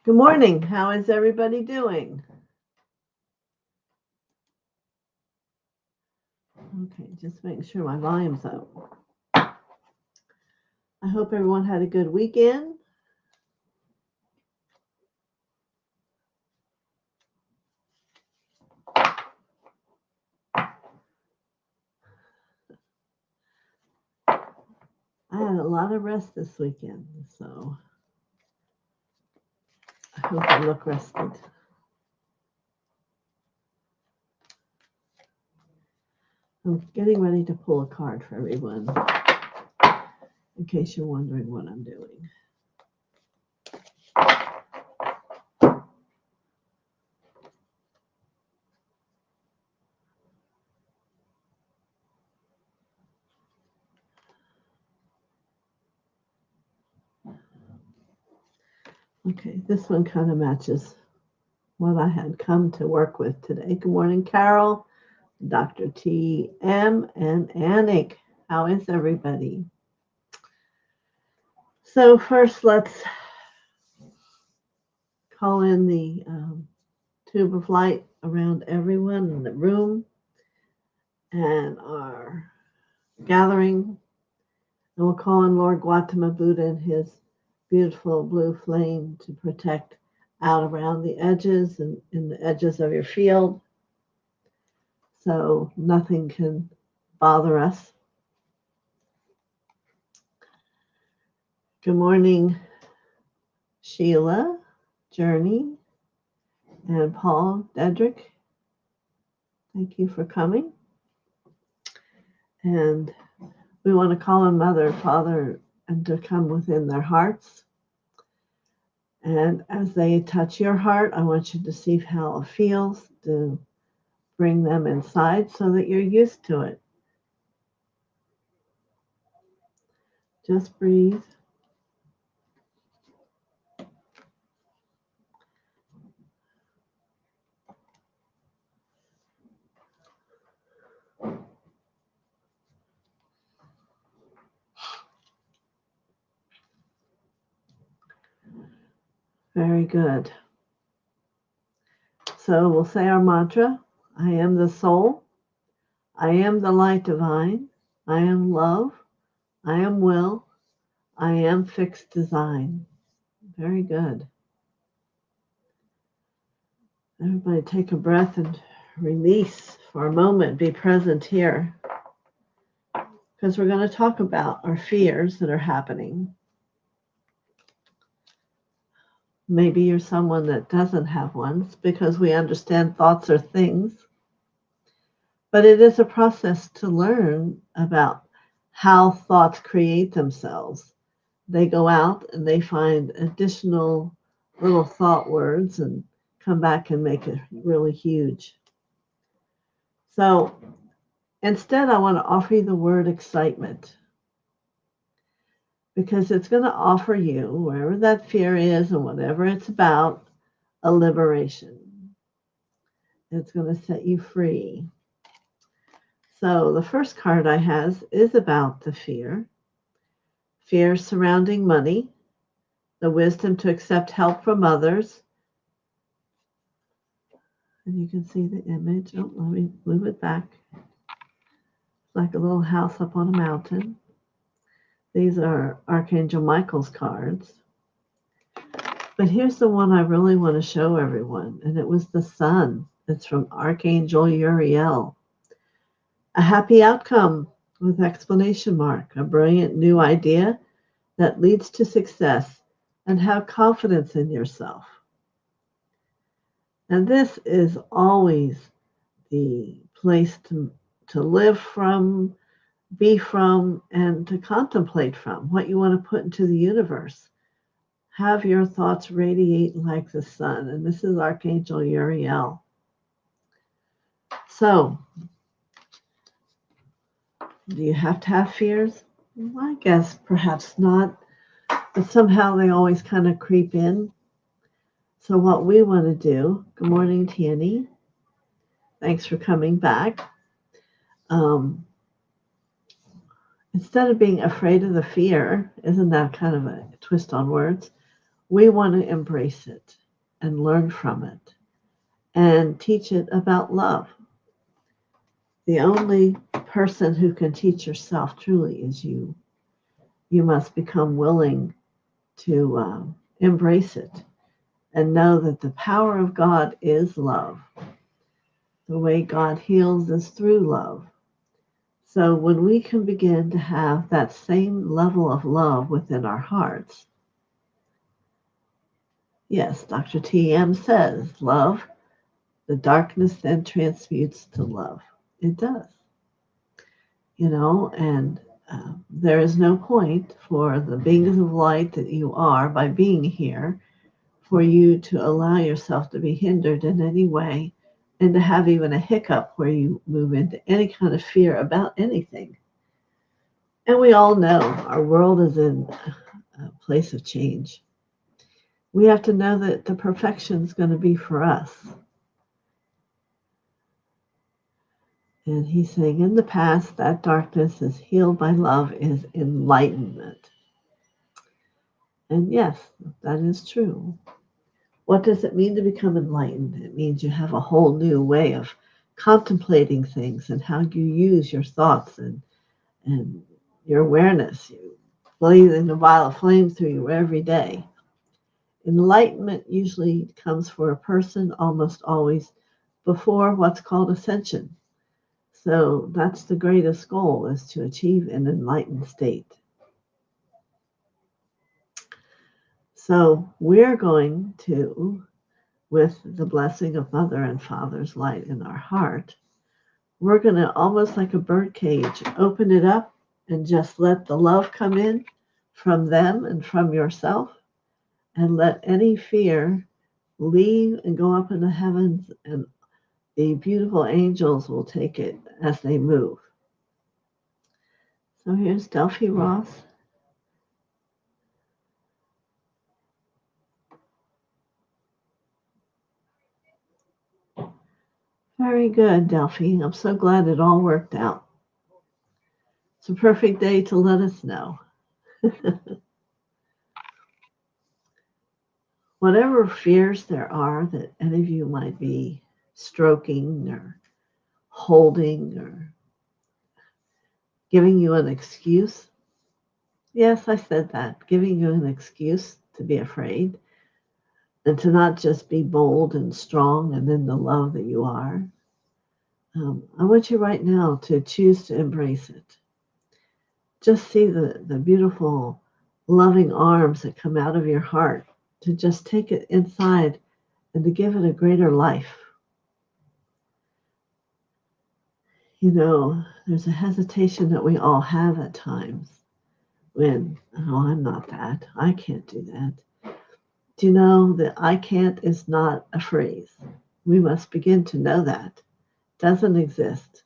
Good morning. How is everybody doing? Okay, just making sure my volume's up. I hope everyone had a good weekend. I had a lot of rest this weekend, so I hope I look rested. I'm getting ready to pull a card for everyone, in case you're wondering what I'm doing. Okay, this one kind of matches what I had come to work with today. Good morning, Carol, Dr. T, M, and Anik. How is everybody? So first, let's call in the tube of light around everyone in the room and our gathering. And we'll call on Lord Gautama Buddha and his beautiful blue flame to protect out around the edges and in the edges of your field so nothing can bother us. Good morning, Sheila, Journey, and Paul Dedrick. Thank you for coming. And we want to call on Mother, Father, and to come within their hearts. And as they touch your heart, I want you to see how it feels to bring them inside so that you're used to it. Just breathe. Very good. So we'll say our mantra. I am the soul. I am the light divine. I am love. I am will. I am fixed design. Very good. Everybody take a breath and release for a moment. Be present here. Because we're going to talk about our fears that are happening. Maybe you're someone that doesn't have ones because we understand thoughts are things. But it is a process to learn about how thoughts create themselves. They go out and they find additional little thought words and come back and make it really huge. So instead, I want to offer you the word excitement because it's going to offer you, wherever that fear is and whatever it's about, a liberation. It's going to set you free. So the first card I have is about the fear. Fear surrounding money, the wisdom to accept help from others. And you can see the image. Oh, let me move it back. It's like a little house up on a mountain. These are Archangel Michael's cards. But here's the one I really want to show everyone, and it was the sun. It's from Archangel Uriel. A happy outcome with exclamation mark, a brilliant new idea that leads to success, and have confidence in yourself. And this is always the place to live from, be from, and to contemplate from what you want to put into the universe. Have your thoughts radiate like the sun. And this is Archangel Uriel. So, do you have to have fears? Well, I guess perhaps not, but somehow they always kind of creep in. So what we want to do, good morning, Tierney. Thanks for coming back. Instead of being afraid of the fear, isn't that kind of a twist on words? we want to embrace it and learn from it and teach it about love. The only person who can teach yourself truly is you. You must become willing to embrace it and know that the power of God is love. The way God heals is through love. So when we can begin to have that same level of love within our hearts, yes, Dr. T.M. says, love, the darkness then transmutes to love. It does. And there is no point for the beings of light that you are by being here for you to allow yourself to be hindered in any way and to have even a hiccup where you move into any kind of fear about anything. And we all know our world is in a place of change. We have to know that the perfection is going to be for us. And he's saying in the past, that darkness is healed by love is enlightenment. And yes, that is true. What does it mean to become enlightened? It means you have a whole new way of contemplating things and how you use your thoughts and your awareness. You blazing a ball of flame through you every day. Enlightenment usually comes for a person almost always before what's called ascension. So that's the greatest goal, is to achieve an enlightened state. So we're going to, with the blessing of Mother and Father's light in our heart, we're going to, almost like a bird cage, open it up and just let the love come in from them and from yourself, and let any fear leave and go up in the heavens, and the beautiful angels will take it as they move. So here's Delphi Ross. Very good, Delphi. I'm so glad it all worked out. It's a perfect day to let us know. Whatever fears there are that any of you might be stroking or holding or giving you an excuse. Yes, I said that. Giving you an excuse to be afraid and to not just be bold and strong and in the love that you are. I want you right now to choose to embrace it. Just see the beautiful, loving arms that come out of your heart, to just take it inside and to give it a greater life. There's a hesitation that we all have at times when, oh, I'm not that. I can't do that. Do you know that I can't is not a phrase? We must begin to know that. It doesn't exist.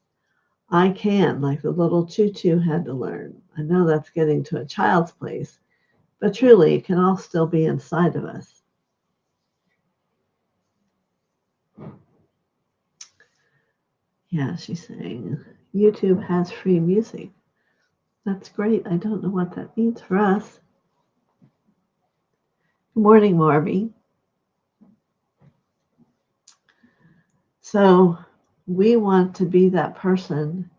I can, like the little choo-choo had to learn. I know that's getting to a child's place, but truly it can all still be inside of us. Yeah, she's saying YouTube has free music. That's great. I don't know what that means for us. Good morning, Marby. So we want to be that person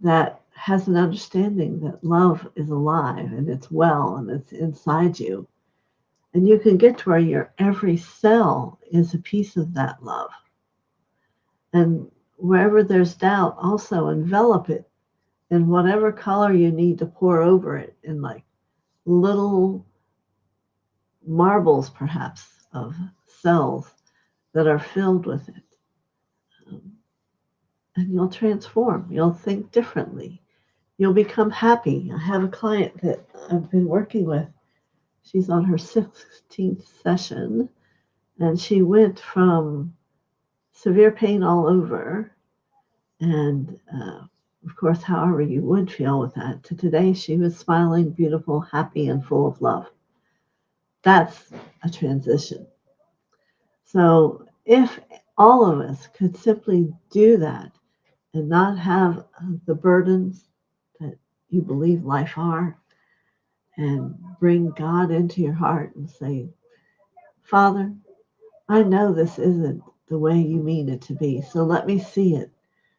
that has an understanding that love is alive and it's well and it's inside you. And you can get to where your every cell is a piece of that love. And wherever there's doubt, also envelop it in whatever color you need to pour over it, in like little marbles, perhaps, of cells that are filled with it. And you'll transform. You'll think differently. You'll become happy. I have a client that I've been working with. She's on her 16th session, and she went from severe pain all over, and of course, however you would feel with that, to today she was smiling, beautiful, happy, and full of love. That's a transition. So if all of us could simply do that and not have the burdens that you believe life are, and bring God into your heart and say, Father, I know this isn't the way you mean it to be, so let me see it.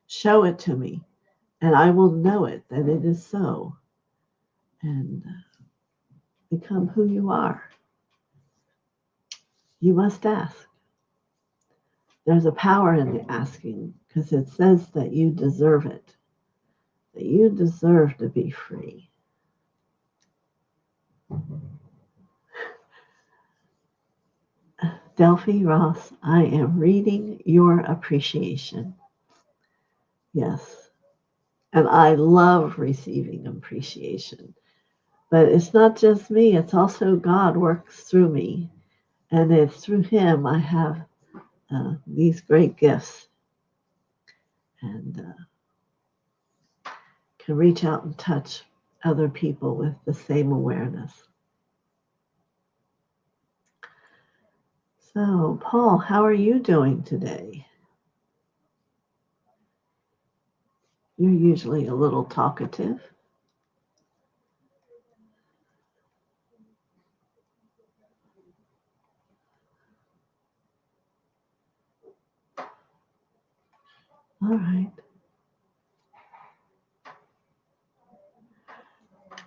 Show it to me, and I will know it that it is so, and become who you are. You must ask. There's a power in the asking because it says that you deserve it, that you deserve to be free. Delphi Ross, I am reading your appreciation. Yes. And I love receiving appreciation. But it's not just me, it's also God works through me. And it's through Him I have these great gifts and can reach out and touch other people with the same awareness. So, Paul, how are you doing today? You're usually a little talkative. All right.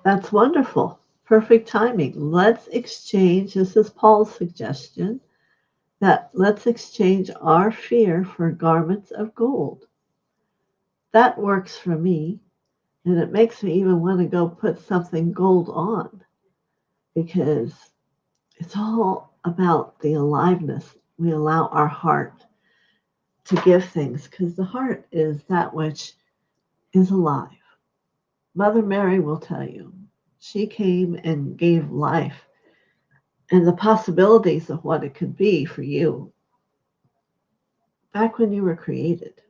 That's wonderful. Perfect timing. Let's exchange, this is Paul's suggestion, that let's exchange our fear for garments of gold. That works for me, and it makes me even want to go put something gold on because it's all about the aliveness. We allow our heart to give things because the heart is that which is alive. Mother Mary will tell you, she came and gave life and the possibilities of what it could be for you back when you were created.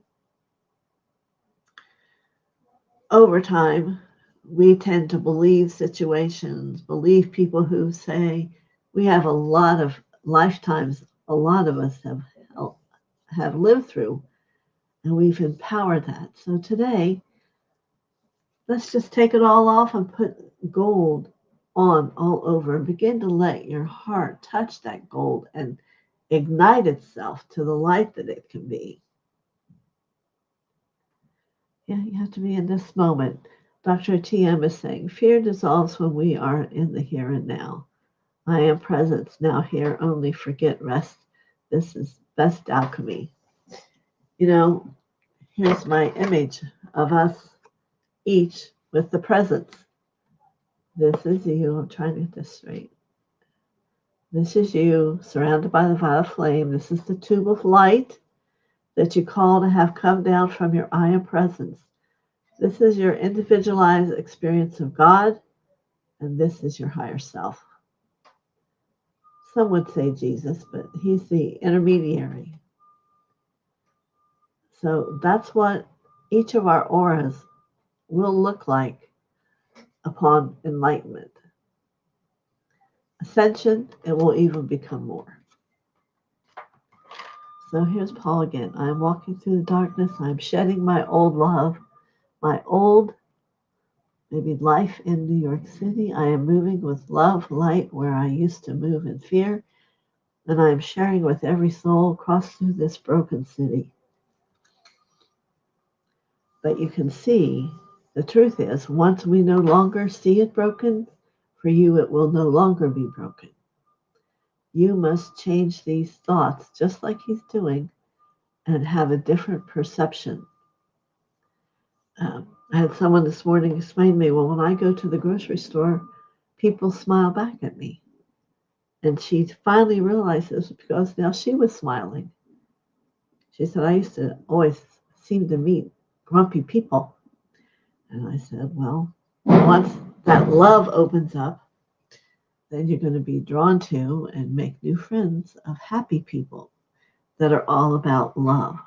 Over time, we tend to believe situations, believe people who say we have a lot of lifetimes, a lot of us have lived through, and we've empowered that. So today, let's just take it all off and put gold on all over and begin to let your heart touch that gold and ignite itself to the light that it can be. Yeah, you have to be in this moment. Dr. TM is saying, fear dissolves when we are in the here and now. I am presence now here, only forget rest. This is best alchemy. You know, here's my image of us each with the presence. This is you. I'm trying to get this straight. This is you, surrounded by the violet flame. This is the tube of light that you call to have come down from your I am presence. This is your individualized experience of God, and this is your higher self. Some would say Jesus, but he's the intermediary. So that's what each of our auras will look like upon enlightenment. Ascension, it will even become more. So here's Paul again. I am walking through the darkness. I am shedding my old love, my old, maybe life in New York City. I am moving with love, light, where I used to move in fear. And I am sharing with every soul across through this broken city. But you can see, the truth is, once we no longer see it broken, for you it will no longer be broken. You must change these thoughts, just like he's doing, and have a different perception. I had someone this morning explain to me, well, when I go to the grocery store, people smile back at me. And she finally realized this because now she was smiling. She said, I used to always seem to meet grumpy people. And I said, well, once that love opens up, then you're going to be drawn to and make new friends of happy people that are all about love.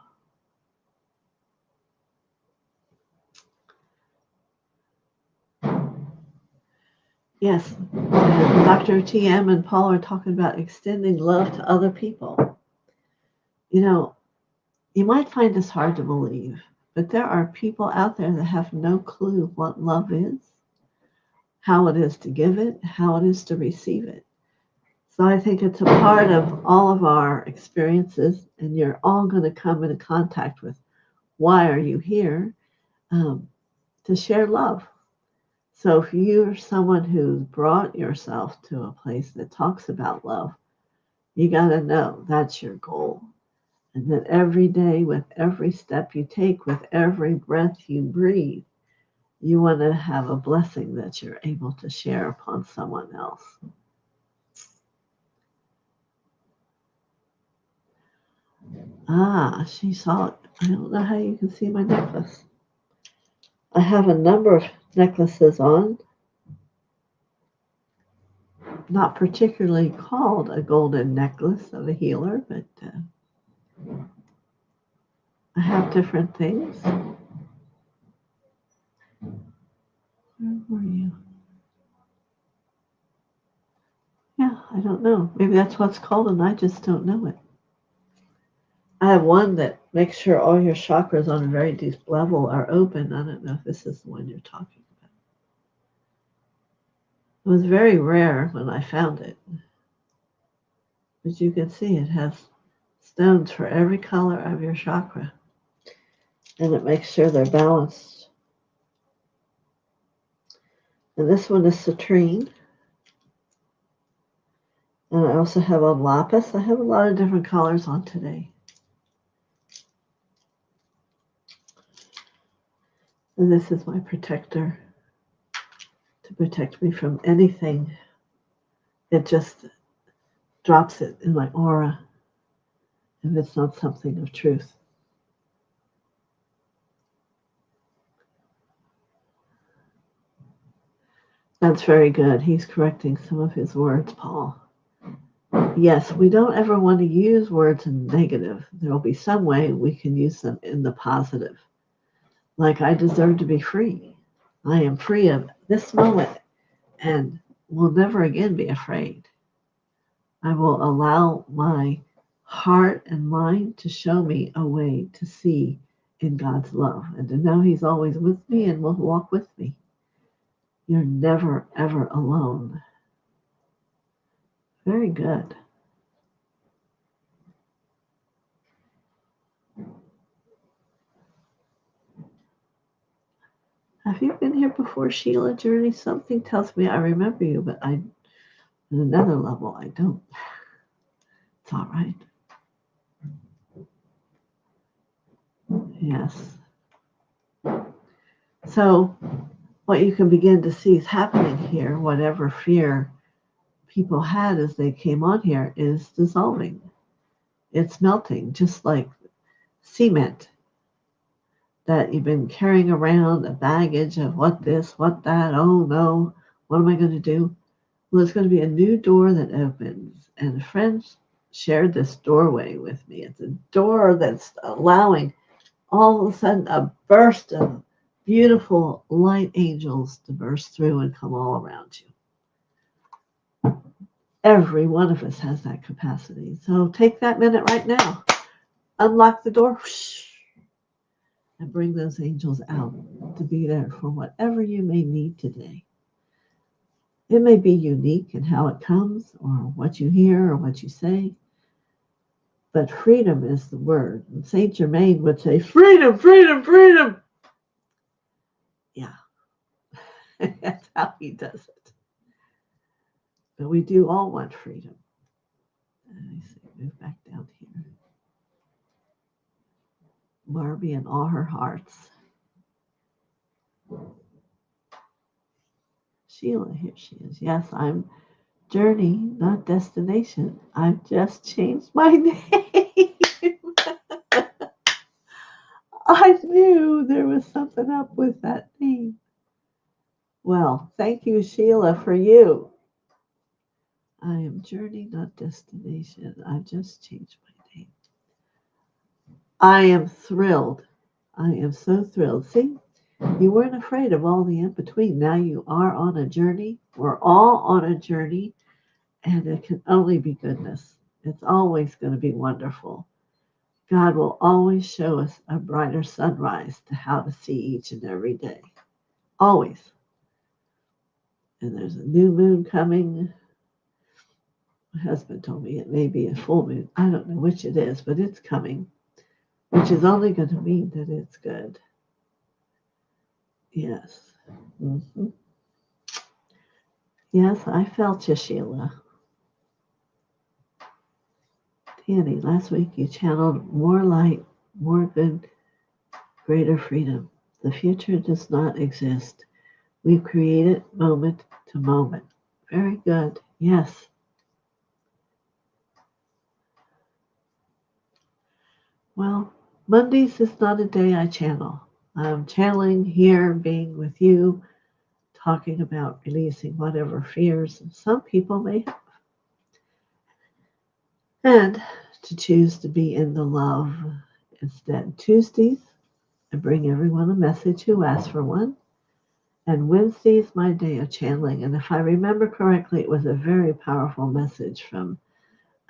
Yes, and Dr. TM and Paul are talking about extending love to other people. You know, you might find this hard to believe, but there are people out there that have no clue what love is, how it is to give it, how it is to receive it. So I think it's a part of all of our experiences, and you're all going to come into contact with why are you here? Um, to share love. So if you're someone who's brought yourself to a place that talks about love, you got to know that's your goal. And that every day, with every step you take, with every breath you breathe, you want to have a blessing that you're able to share upon someone else. Ah, she saw it. I don't know how you can see my necklace. I have a number of necklaces on, not particularly called a golden necklace of a healer, but I have different things. Where were you? Yeah, I don't know. Maybe that's what it's called and I just don't know it. I have one that makes sure all your chakras on a very deep level are open. I don't know if this is the one you're talking about. It was very rare when I found it. But you can see it has stones for every color of your chakra. And it makes sure they're balanced. And this one is citrine. And I also have on lapis. I have a lot of different colors on today. And this is my protector to protect me from anything. It just drops it in my aura if it's not something of truth. That's very good. He's correcting some of his words, Paul. Yes, we don't ever want to use words in negative. There will be some way we can use them in the positive. Like, I deserve to be free. I am free of this moment and will never again be afraid. I will allow my heart and mind to show me a way to see in God's love and to know He's always with me and will walk with me. You're never, ever alone. Very good. Have you been here before, Sheila Journey? Something tells me I remember you, but on another level, I don't. It's all right. Yes. So what you can begin to see is happening here, whatever fear people had as they came on here, is dissolving. It's melting, just like cement that you've been carrying around, a baggage of what this, what that, oh no, what am I going to do? Well, there's going to be a new door that opens, and friends shared this doorway with me. It's a door that's allowing all of a sudden a burst of beautiful light angels to burst through and come all around you. Every one of us has that capacity. So take that minute right now. Unlock the door and bring those angels out to be there for whatever you may need today. It may be unique in how it comes or what you hear or what you say, but freedom is the word. And Saint Germain would say, freedom, freedom, freedom. Yeah, that's how he does it. But we do all want freedom. Let me see, move back down here. Barbie and all her hearts. Sheila, here she is. Yes, I'm journey, not destination. I've just changed my name. I knew there was something up with that name. Well, thank you, Sheila, for you. I am journey, not destination. I've just changed my name. I am thrilled. I am so thrilled. See, you weren't afraid of all the in between. Now you are on a journey. We're all on a journey, and it can only be goodness. It's always going to be wonderful. God will always show us a brighter sunrise to how to see each and every day. Always. And there's a new moon coming. My husband told me it may be a full moon. I don't know which it is, but it's coming, which is only going to mean that it's good. Yes. Mm-hmm. Yes, I felt you, Sheila. Danny, last week you channeled more light, more good, greater freedom. The future does not exist. We create it moment to moment. Very good. Yes. Well, Mondays is not a day I channel. I'm channeling here, being with you, talking about releasing whatever fears some people may have. And to choose to be in the love instead. Tuesdays, I bring everyone a message who asks for one. And Wednesday is my day of channeling. And if I remember correctly, it was a very powerful message from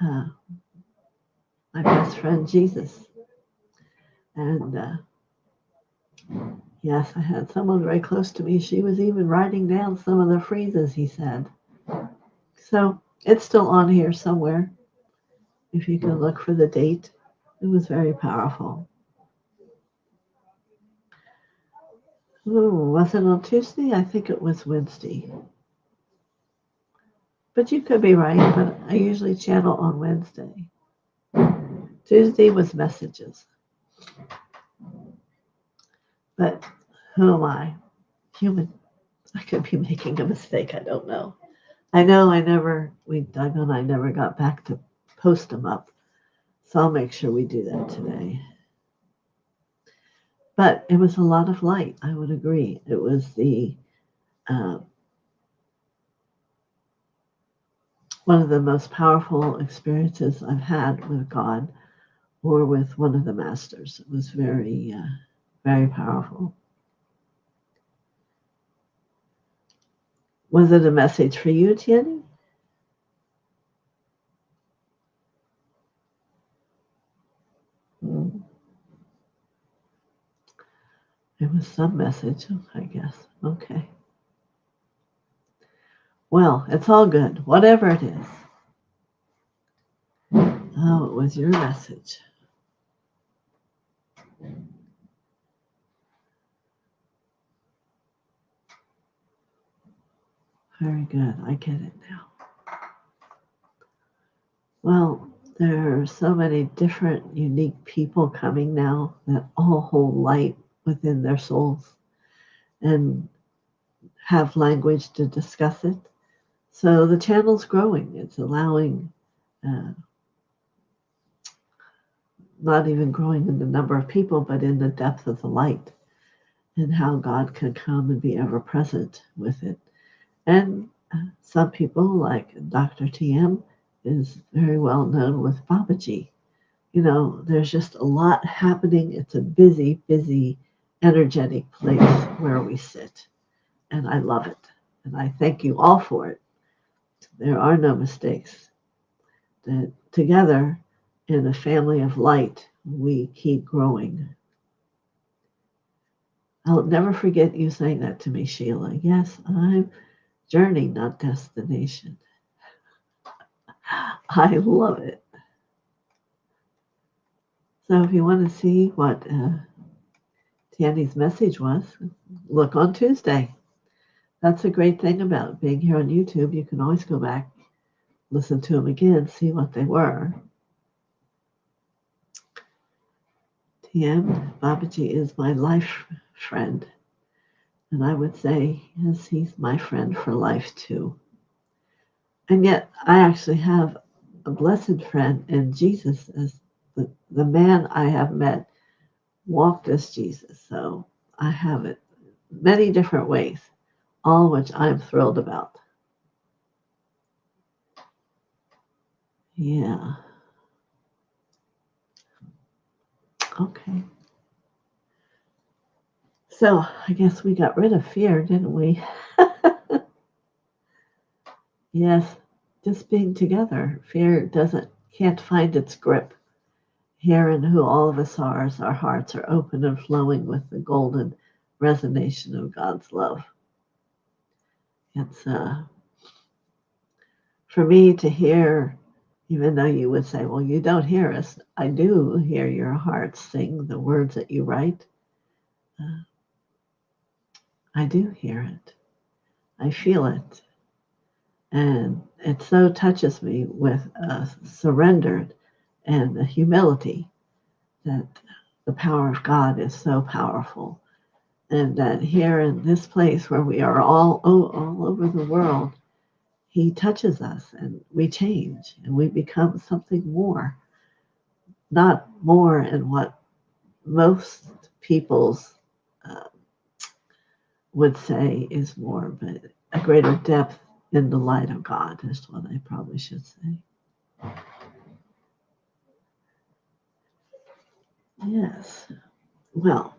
my best friend, Jesus. And yes, I had someone very close to me. She was even writing down some of the phrases he said. So it's still on here somewhere. If you can look for the date, it was very powerful. Oh, was it on Tuesday? I think it was Wednesday. But you could be right, but I usually channel on Wednesday. Tuesday was messages. But who am I? Human. I could be making a mistake. I don't know. Doug and I never got back to post them up. So I'll make sure we do that today. But it was a lot of light, I would agree. It was one of the most powerful experiences I've had with God or with one of the masters. It was very, very powerful. Was it a message for you, Tierney? It was some message, I guess. Okay. Well, it's all good, whatever it is. Oh, it was your message. Very good. I get it now. Well, there are so many different, unique people coming now that all hold light within their souls and have language to discuss it. So the channel's growing. It's allowing, not even growing in the number of people, but in the depth of the light and how God can come and be ever present with it. And some people, like Dr. TM, is very well known with Babaji. You know, there's just a lot happening. It's a busy, busy, energetic place where we sit. And I love it. And I thank you all for it. There are no mistakes. That together, in a family of light, we keep growing. I'll never forget you saying that to me, Sheila. Yes, I'm journey, not destination. I love it. So if you want to see what Tandy's message was, look on Tuesday. That's a great thing about being here on YouTube. You can always go back, listen to them again, see what they were. TM, Babaji is my life friend. And I would say, yes, he's my friend for life too. And yet I actually have a blessed friend in Jesus as the man I have met walked as Jesus. So I have it many different ways, all which I'm thrilled about. Yeah. Okay. So I guess we got rid of fear, didn't we? Yes. Just being together. Fear can't find its grip. Here in who all of us are, as our hearts are open and flowing with the golden resonation of God's love. It's for me to hear, even though you would say, well, you don't hear us, I do hear your heart sing the words that you write. I do hear it. I feel it. And it so touches me with surrendered and the humility that the power of God is so powerful. And that here in this place where we are all over the world, he touches us and we change and we become something more. Not more in what most people's uh, would say is more, but a greater depth in the light of God is what I probably should say. Yes. Well,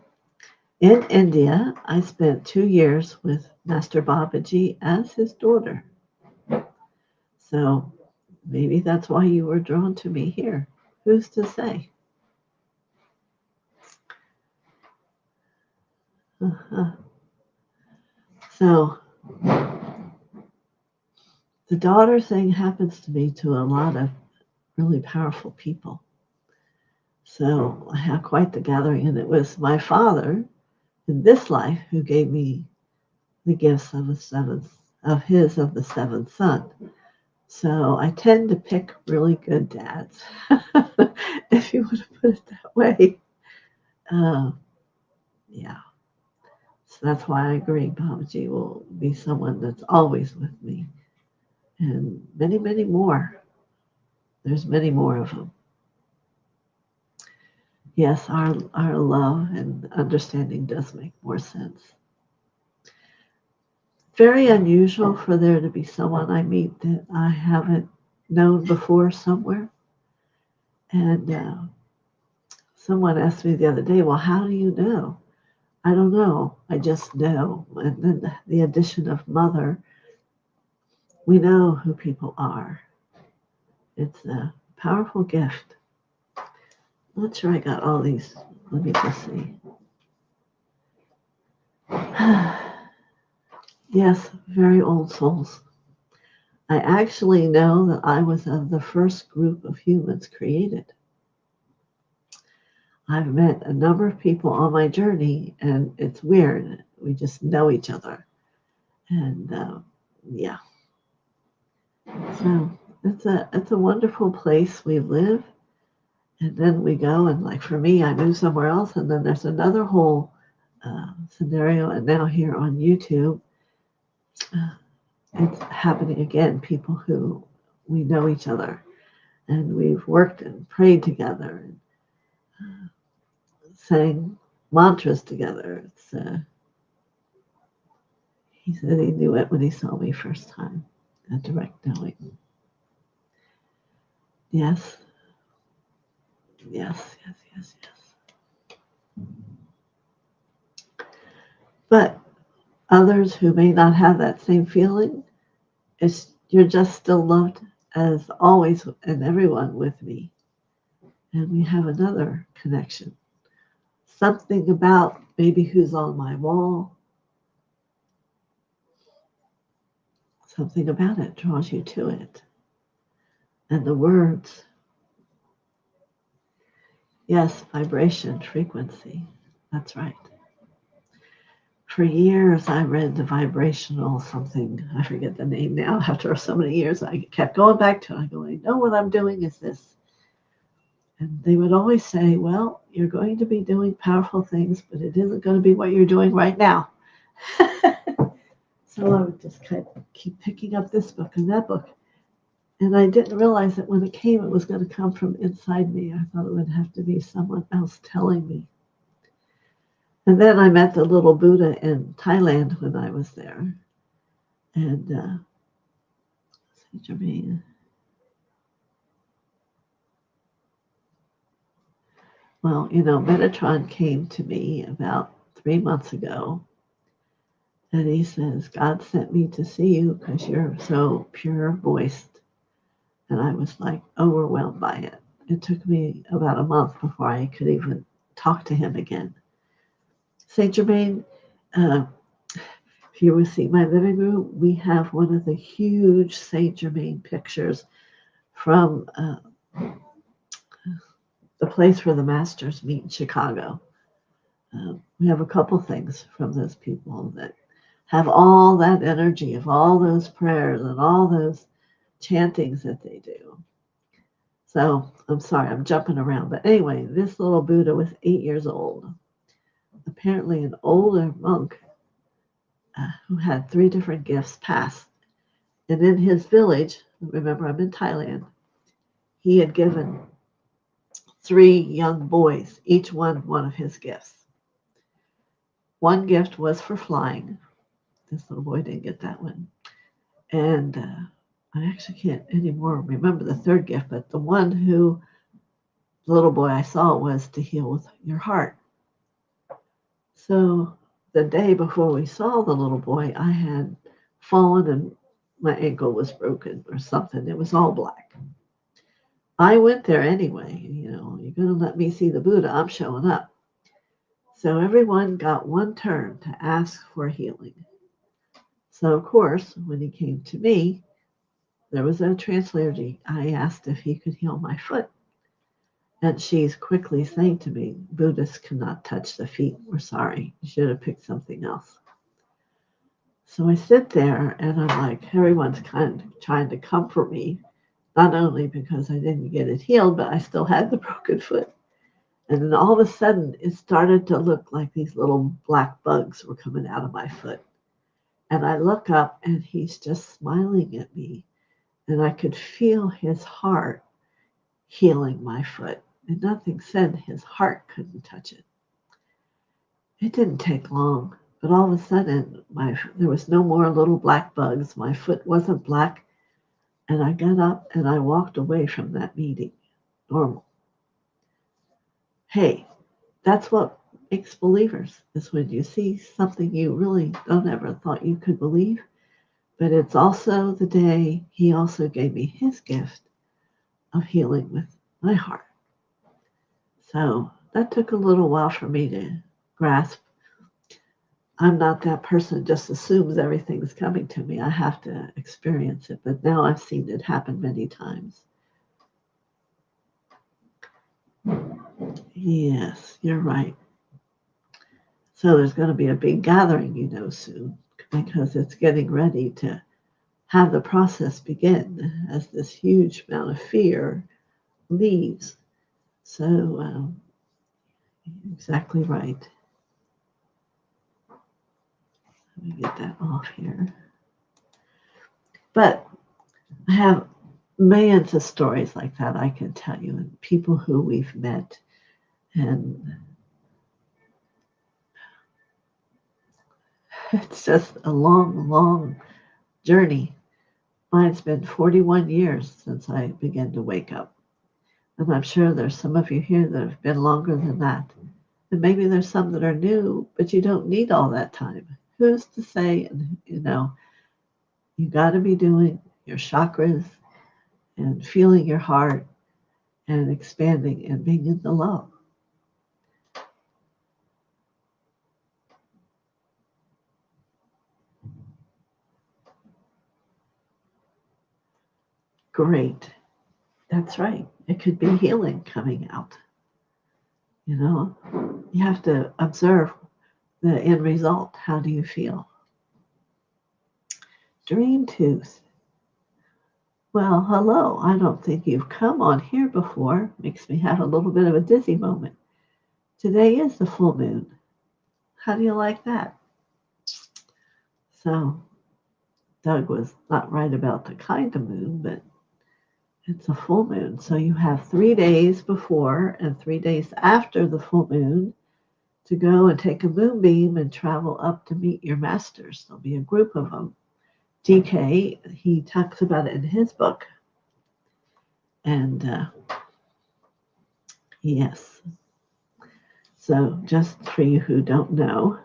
in India, I spent 2 years with Master Babaji as his daughter. So maybe that's why you were drawn to me here. Who's to say? Uh-huh. So the daughter thing happens to me to a lot of really powerful people. So I had quite the gathering, and it was my father in this life who gave me the gifts of the seventh son. So I tend to pick really good dads, if you want to put it that way. Yeah. So that's why I agree Babaji will be someone that's always with me. And many, many more. There's many more of them. Yes, our love and understanding does make more sense. Very unusual for there to be someone I meet that I haven't known before somewhere. And someone asked me the other day, well, how do you know? I don't know. I just know. And then the addition of mother, we know who people are. It's a powerful gift. I'm not sure I got all these. Let me just see. Yes, very old souls. I actually know that I was of the first group of humans created. I've met a number of people on my journey, and it's weird. We just know each other. And yeah. So it's a wonderful place we live. And then we go, and like for me, I move somewhere else, and then there's another whole scenario. And now here on YouTube, it's happening again. People who we know each other, and we've worked and prayed together, and sang mantras together. He said he knew it when he saw me first time, a direct knowing. Yes, yes, yes, yes, yes. But others who may not have that same feeling, you're just still loved as always and everyone with me. And we have another connection. Something about maybe who's on my wall, something about it draws you to it. And the words, yes, vibration, frequency. That's right. For years, I read the vibrational something. I forget the name now. After so many years, I kept going back to it. I go, I know what I'm doing is this. And they would always say, well, you're going to be doing powerful things, but it isn't going to be what you're doing right now. So I would just kind of keep picking up this book and that book. And I didn't realize that when it came, it was going to come from inside me. I thought it would have to be someone else telling me. And then I met the little Buddha in Thailand when I was there. And Saint Germain. Well, Metatron came to me about 3 months ago. And he says, God sent me to see you because you're so pure voiced. And I was like overwhelmed by it. It took me about a month before I could even talk to him again. Saint Germain, if If you will see my living room, we have one of the huge Saint Germain pictures from the place where the masters meet in Chicago. We have a couple things from those people that have all that energy of all those prayers and all those chantings that they do. So I'm sorry, I'm jumping around. But anyway, this little Buddha was 8 years old. Apparently an older monk who had 3 different gifts passed. And in his village, remember I'm in Thailand, he had given 3 young boys, each one of his gifts. One gift was for flying. This little boy didn't get that one. And I actually can't anymore remember the 3rd gift, but the little boy I saw was to heal with your heart. So the day before we saw the little boy, I had fallen and my ankle was broken or something. It was all black. I went there anyway. You're going to let me see the Buddha. I'm showing up. So everyone got one turn to ask for healing. So, of course, when he came to me, there was a translator. I asked if he could heal my foot. And she's quickly saying to me, Buddhists cannot touch the feet. We're sorry. You should have picked something else. So I sit there and I'm like, everyone's kind of trying to comfort me, not only because I didn't get it healed, but I still had the broken foot. And then all of a sudden, it started to look like these little black bugs were coming out of my foot. And I look up and he's just smiling at me. And I could feel his heart healing my foot. And nothing said his heart couldn't touch it. It didn't take long. But all of a sudden, there was no more little black bugs. My foot wasn't black. And I got up and I walked away from that meeting. Normal. Hey, that's what makes believers, is when you see something you really don't ever thought you could believe. But it's also the day he also gave me his gift of healing with my heart. So that took a little while for me to grasp. I'm not that person who just assumes everything's coming to me. I have to experience it. But now I've seen it happen many times. Yes, you're right. So there's going to be a big gathering, soon, because it's getting ready to have the process begin as this huge amount of fear leaves. So exactly right. Let me get that off here. But I have millions of stories like that I can tell you, and people who we've met. And it's just a long, long journey. Mine's been 41 years since I began to wake up. And I'm sure there's some of you here that have been longer than that. And maybe there's some that are new, but you don't need all that time. Who's to say, you got to be doing your chakras and feeling your heart and expanding and being in the love. Great. That's right. It could be healing coming out. You have to observe the end result. How do you feel? Dream tooth. Well, hello. I don't think you've come on here before. Makes me have a little bit of a dizzy moment. Today is the full moon. How do you like that? So, Doug was not right about the kind of moon, but it's a full moon. So you have 3 days before and 3 days after the full moon to go and take a moonbeam and travel up to meet your masters. There'll be a group of them. DK, he talks about it in his book. And yes. So just for you who don't know,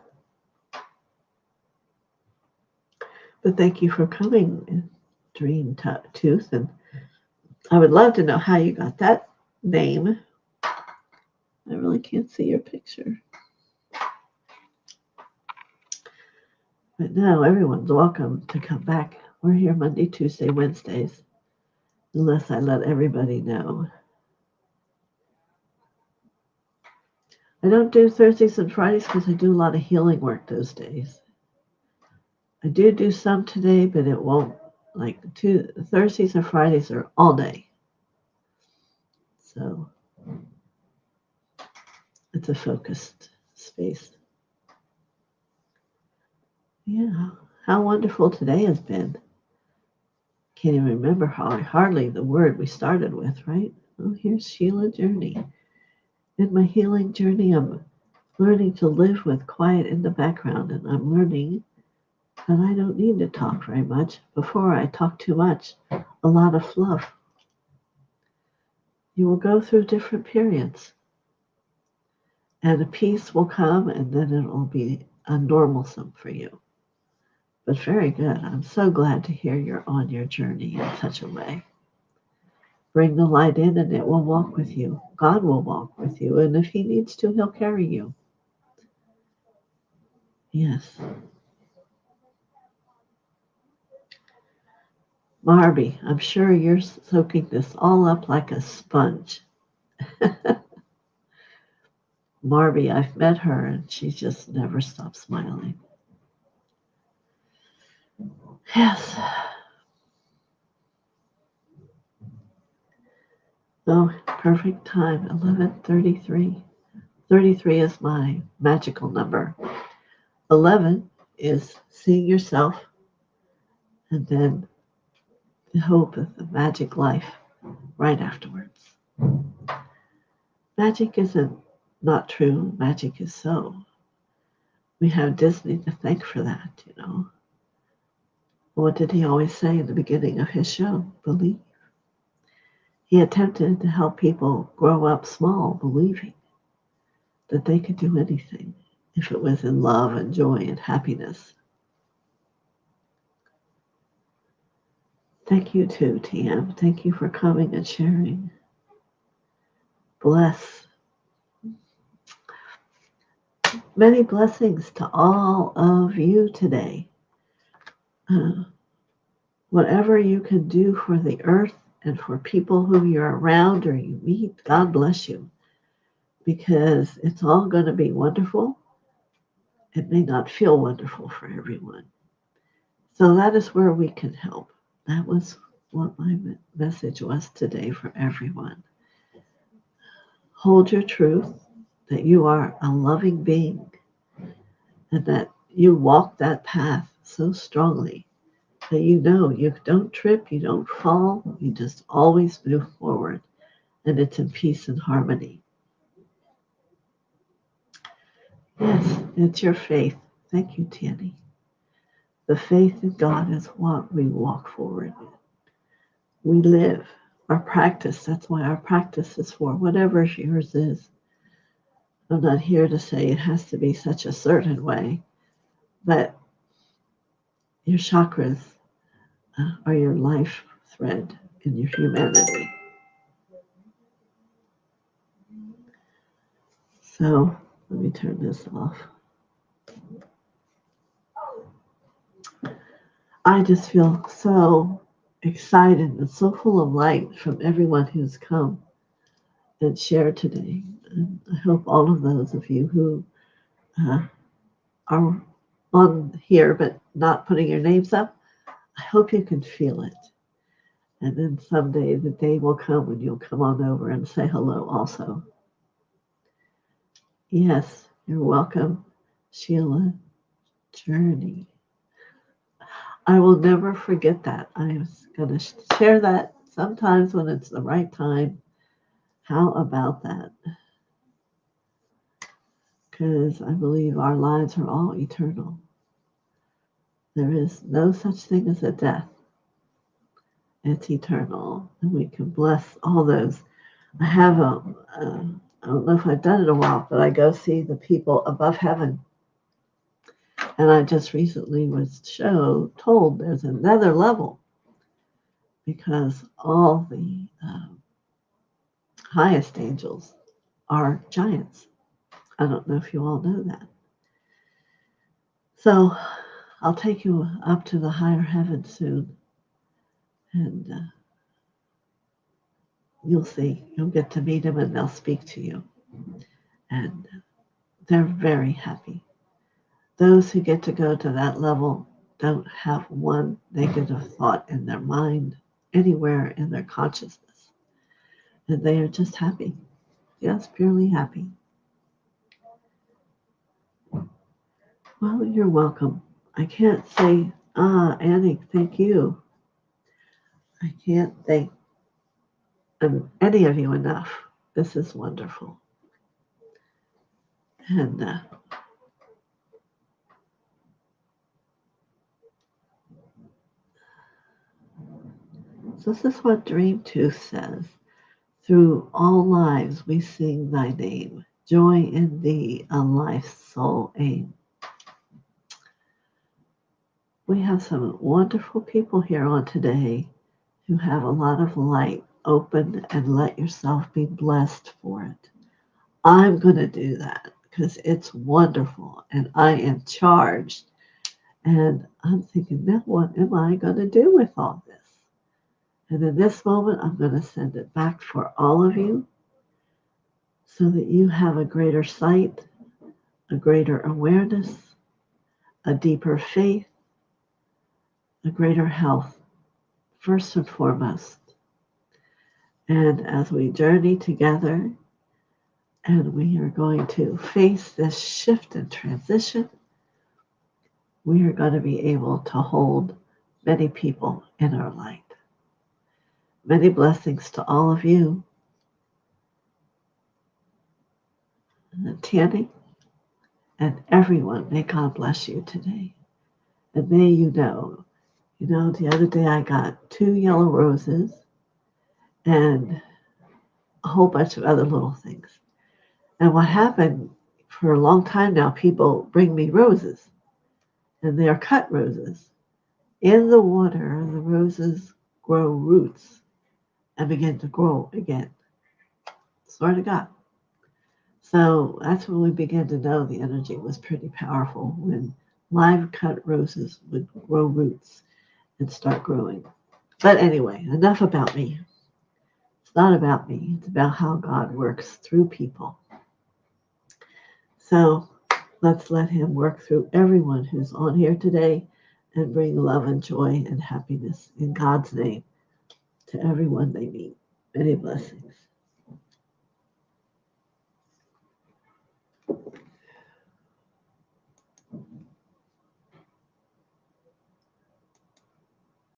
but thank you for coming, Dream Tooth. And I would love to know how you got that name. I really can't see your picture. But no, everyone's welcome to come back. We're here Monday, Tuesday, Wednesdays, unless I let everybody know. I don't do Thursdays and Fridays because I do a lot of healing work those days. I do some today, but it won't. Like Thursdays and Fridays are all day. So it's a focused space. Yeah, how wonderful today has been. Can't even remember hardly the word we started with, right? Oh, here's Sheila Journey. In my healing journey, I'm learning to live with quiet in the background, and I'm learning that I don't need to talk very much. Before I talk too much, a lot of fluff. You will go through different periods, and a peace will come, and then it will be a normalsome for you. But very good. I'm so glad to hear you're on your journey in such a way. Bring the light in and it will walk with you. God will walk with you. And if he needs to, he'll carry you. Yes. Marby, I'm sure you're soaking this all up like a sponge. Marby, I've met her and she just never stops smiling. Yes. Oh, perfect time, 11:33. 33 is my magical number. 11 is seeing yourself, and then the hope of the magic life right afterwards. Magic isn't not true, magic is so. We have Disney to thank for that, you know. What did he always say in the beginning of his show? Believe. He attempted to help people grow up small, believing that they could do anything if it was in love and joy and happiness. Thank you too, TM. Thank you for coming and sharing. Bless. Many blessings to all of you today. Whatever you can do for the earth and for people who you're around or you meet, God bless you. Because it's all going to be wonderful. It may not feel wonderful for everyone. So that is where we can help. That was what my message was today for everyone. Hold your truth that you are a loving being and that you walk that path so strongly that you know you don't trip, you don't fall, you just always move forward, and it's in peace and harmony. Yes, it's your faith. Thank you, Tanny. The faith in God is what we walk forward in. We live our practice. That's why our practice is for whatever yours is. I'm not here to say it has to be such a certain way, but your chakras are your life thread in your humanity. So let me turn this off. I just feel so excited and so full of light from everyone who's come and shared today. And I hope all of those of you who are on here but not putting your names up, I hope you can feel it. And then someday the day will come when you'll come on over and say hello also. Yes, you're welcome, Sheila Journey. I will never forget that. I was going to share that sometimes when it's the right time. How about that? Because I believe our lives are all eternal. There is no such thing as a death. It's eternal. And we can bless all those. I have I don't know if I've done it in a while, but I go see the people above heaven. And I just recently was told there's another level because all the highest angels are giants. I don't know if you all know that. So I'll take you up to the higher heaven soon, and you'll see. You'll get to meet them, and they'll speak to you. And they're very happy. Those who get to go to that level don't have one negative thought in their mind, anywhere in their consciousness. And they are just happy. Just purely happy. Well, you're welcome. I can't say, Annie, thank you. I can't thank any of you enough. This is wonderful. And so this is what Dream 2 says. Through all lives we sing thy name. Joy in thee, a life's sole aim. We have some wonderful people here on today who have a lot of light. Open and let yourself be blessed for it. I'm going to do that because it's wonderful and I am charged. And I'm thinking, now what am I going to do with all this? And in this moment, I'm going to send it back for all of you so that you have a greater sight, a greater awareness, a deeper faith, a greater health, first and foremost. And as we journey together, and we are going to face this shift and transition, we are going to be able to hold many people in our light. Many blessings to all of you. And Tanny and everyone, may God bless you today. And may you know, the other day I got 2 yellow roses and a whole bunch of other little things. And what happened, for a long time now, people bring me roses. And they are cut roses. In the water, the roses grow roots and begin to grow again. Swear to God. So that's when we began to know the energy was pretty powerful, when live cut roses would grow roots and start growing. But anyway, enough about me. It's not about me. It's about how God works through people. So let's let him work through everyone who's on here today and bring love and joy and happiness in God's name to everyone they meet. Many blessings.